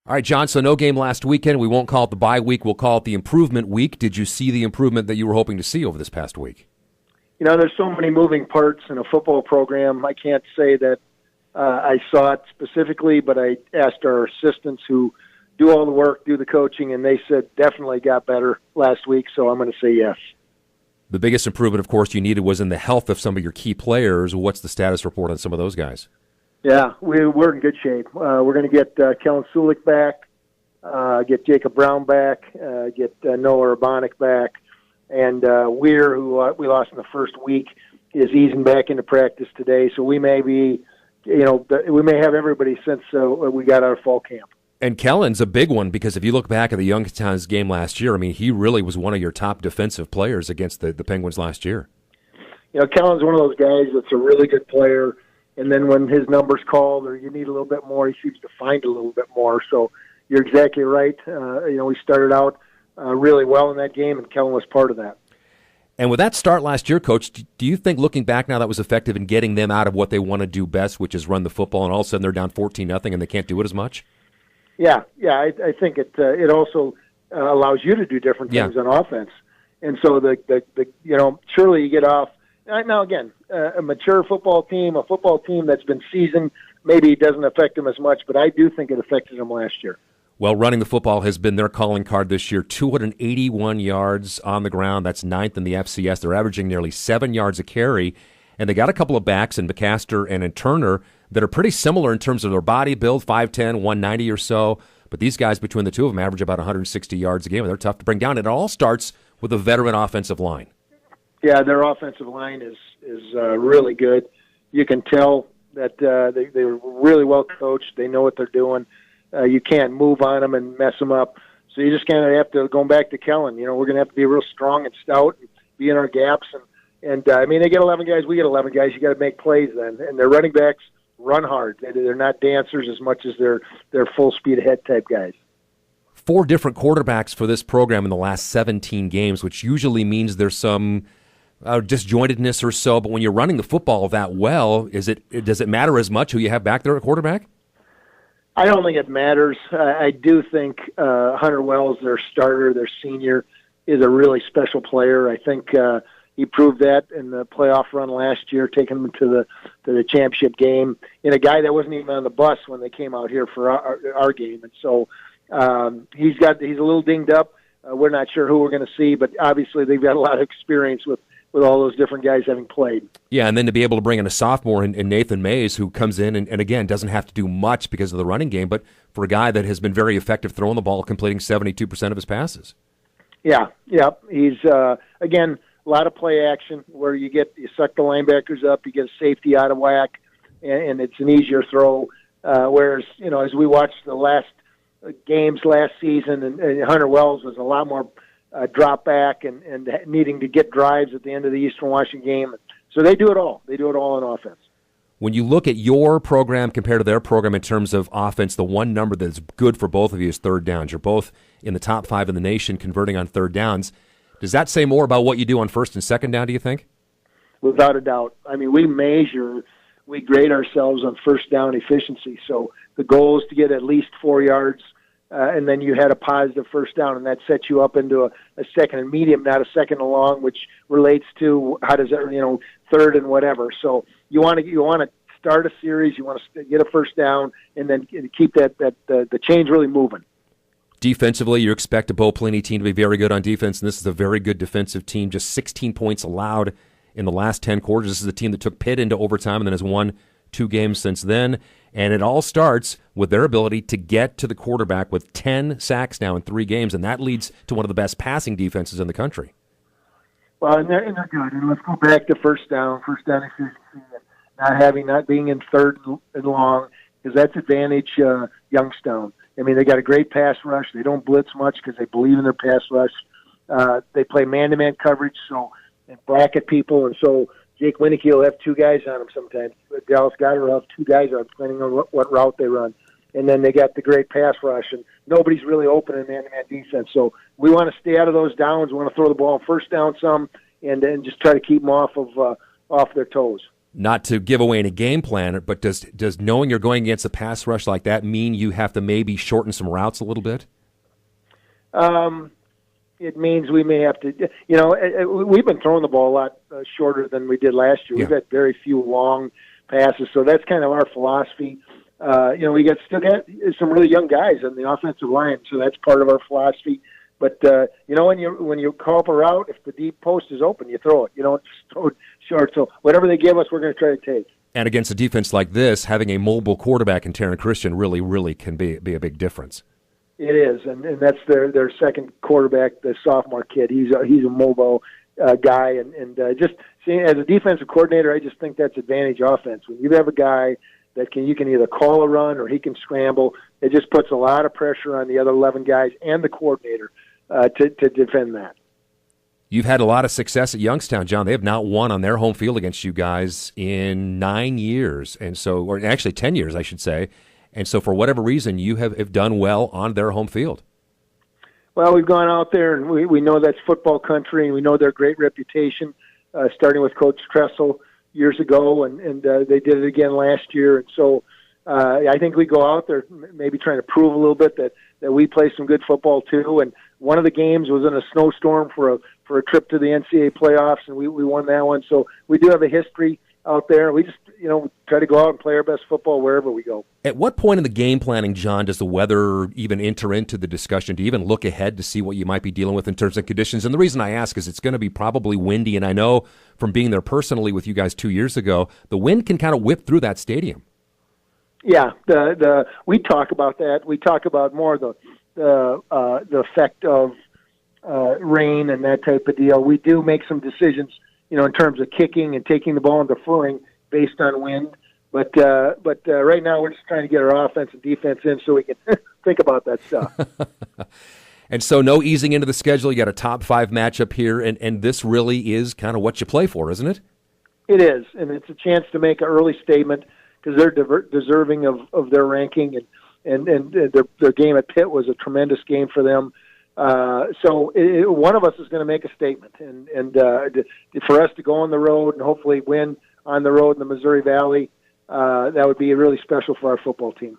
All right, John, so no game last weekend. We won't call it the bye week. We'll call it the improvement week. Did you see the improvement that you were hoping to see over this past week? You know, there's so many moving parts in a football program. I can't say that I saw it specifically, but I asked our assistants who do all the work, do the coaching, and they said definitely got better last week, so I'm going to say yes. The biggest improvement, of course, you needed was in the health of some of your key players. What's the status report on some of those guys? Yeah, we're in good shape. We're going to get Kellen Sulik back, get Jacob Brown back, get Noah Urbanek back, and Weir, who we lost in the first week, is easing back into practice today. So we may be, we may have everybody since we got out of fall camp. And Kellen's a big one because if you look back at the Youngstown's game last year, I mean, he really was one of your top defensive players against the Penguins last year. You know, Kellen's one of those guys that's a really good player. And then when his number's called or you need a little bit more, he seems to find a little bit more. So you're exactly right. We started out really well in that game, and Kellen was part of that. And with that start last year, Coach, do you think looking back now that was effective in getting them out of what they want to do best, which is run the football, and all of a sudden they're down 14-0 and they can't do it as much? Yeah. I think it also allows you to do different things on offense. And so surely you get off. Now, again, a mature football team, a football team that's been seasoned, maybe it doesn't affect them as much, but I do think it affected them last year. Well, running the football has been their calling card this year. 281 yards on the ground. That's ninth in the FCS. They're averaging nearly 7 yards a carry, and they got a couple of backs in McCaster and in Turner that are pretty similar in terms of their body build, 5'10", 190 or so. But these guys, between the two of them, average about 160 yards a game, and they're tough to bring down. It all starts with a veteran offensive line. Yeah, their offensive line is really good. You can tell that they're really well coached. They know what they're doing. You can't move on them and mess them up. So you just kind of have to, going back to Kellen, we're going to have to be real strong and stout and be in our gaps. And they get 11 guys, we get 11 guys. You got to make plays then. And their running backs run hard. They're not dancers as much as they're full speed ahead type guys. 4 different quarterbacks for this program in the last 17 games, which usually means there's some disjointedness or so, but when you're running the football that well, does it matter as much who you have back there at quarterback? I don't think it matters. I do think Hunter Wells, their starter, their senior, is a really special player. I think he proved that in the playoff run last year, taking them to the championship game, in a guy that wasn't even on the bus when they came out here for our game. And so he's a little dinged up. We're not sure who we're going to see, but obviously they've got a lot of experience with all those different guys having played. Yeah, and then to be able to bring in a sophomore in Nathan Mays, who comes in and again, doesn't have to do much because of the running game, but for a guy that has been very effective throwing the ball, completing 72% of his passes. Yeah. He's, again, a lot of play action where you suck the linebackers up, you get a safety out of whack, and it's an easier throw. Whereas, as we watched the last games last season, and Hunter Wells was a lot more drop back and needing to get drives at the end of the Eastern Washington game. So they do it all. They do it all on offense. When you look at your program compared to their program in terms of offense, the one number that's good for both of you is third downs. You're both in the top 5 in the nation converting on third downs. Does that say more about what you do on first and second down, do you think? Without a doubt. I mean, we grade ourselves on first down efficiency. So the goal is to get at least 4 yards, and then you had a positive first down, and that sets you up into a second and medium, not a second and long, which relates to how does that, third and whatever. So you want to start a series, you want to get a first down, and then keep the chains really moving. Defensively, you expect a Bo Pelini team to be very good on defense, and this is a very good defensive team. Just 16 points allowed in the last 10 quarters. This is a team that took Pitt into overtime and then has won 2 games since then. And it all starts with their ability to get to the quarterback with 10 sacks now in 3 games, and that leads to one of the best passing defenses in the country. Well, and they're good. And let's go back to first down efficiency, and not being in third and long, because that's advantage Youngstown. I mean, they got a great pass rush. They don't blitz much because they believe in their pass rush. They play man-to-man coverage, and bracket people, and so Jake Winicky will have 2 guys on him sometimes. Dallas Goddard will have 2 guys on, depending on what route they run. And then they got the great pass rush, and nobody's really open in man-to-man defense. So we want to stay out of those downs. We want to throw the ball first down some, and then just try to keep them off their toes. Not to give away any game plan, but does knowing you're going against a pass rush like that mean you have to maybe shorten some routes a little bit? It means we may have to, we've been throwing the ball a lot shorter than we did last year. Yeah. We've had very few long passes, so that's kind of our philosophy. We still got some really young guys on the offensive line, so that's part of our philosophy. But when you call up a route, if the deep post is open, you throw it. You don't just throw it short. So whatever they give us, we're going to try to take. And against a defense like this, having a mobile quarterback in Taron Christian really can be a big difference. It is, and that's their second quarterback, the sophomore kid. He's a mobile guy, and just seeing as a defensive coordinator, I just think that's advantage offense. When you have a guy that you can either call a run or he can scramble, it just puts a lot of pressure on the other 11 guys and the coordinator to defend that. You've had a lot of success at Youngstown, John. They have not won on their home field against you guys in 9 years, or actually 10 years, I should say. And so for whatever reason, you have done well on their home field. Well, we've gone out there, and we know that's football country, and we know their great reputation, starting with Coach Tressel years ago, and they did it again last year. And so I think we go out there maybe trying to prove a little bit that we play some good football too. And one of the games was in a snowstorm for a trip to the NCAA playoffs, and we won that one. So we do have a history out there. We just try to go out and play our best football wherever we go. At what point in the game planning, John, does the weather even enter into the discussion? Do you even look ahead to see what you might be dealing with in terms of conditions? And the reason I ask is it's going to be probably windy, and I know from being there personally with you guys 2 years ago, the wind can kind of whip through that stadium. Yeah, we talk about that. We talk about more the effect of rain and that type of deal. We do make some decisions, in terms of kicking and taking the ball and deferring based on wind. But right now we're just trying to get our offense and defense in so we can think about that stuff. And so no easing into the schedule. You got a top 5 matchup here, and this really is kind of what you play for, isn't it? It is, and it's a chance to make an early statement because they're deserving of their ranking, and their game at Pitt was a tremendous game for them. So one of us is going to make a statement, and for us to go on the road and hopefully win on the road in the Missouri Valley, that would be really special for our football team.